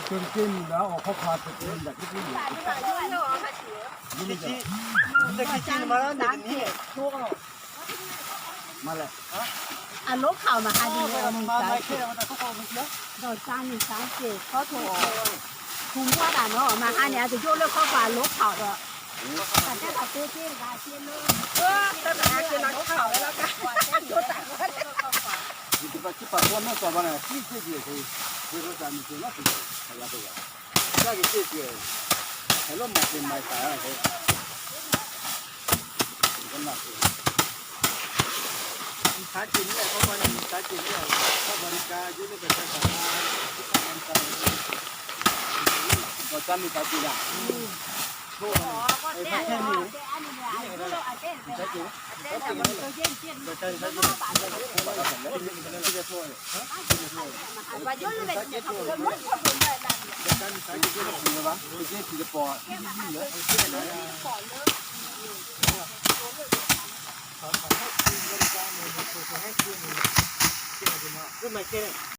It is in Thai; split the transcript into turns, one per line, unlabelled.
그렇게 나 어퍼카트 된다. 말해.
啊，老考嘛，还是我们三姐，老三你三姐，เขาถูกถุงว่าด่านเนาะมาอันเนี้ยจะโยนเลือกเข้าป่าลบเขาเนาะแต่ถ้าเราเจ๊เจ๊กาเจ๊เลยถ้าเราเจ๊เราเขาแล้วกันโยนแต่ว่า
이거 집밥 원만 써봐라. 시세지에 거의 그거 담이 되나 그거. 하야 돼요. 자기 시세에 hello 맛이 많이 따야 돼. 이건 맞지. 사진이야. 그거는 사진이야. 그러니까 이거 뭐 담이 사진이야.
อ๋อก็เจ๊อันนี้เนี่ยเราอาเจ๊เจ๊แต่มันตัวเจ๊เจ๊ว่าโยนเลยเขาคนนู้นคนนู้นเลยนั่น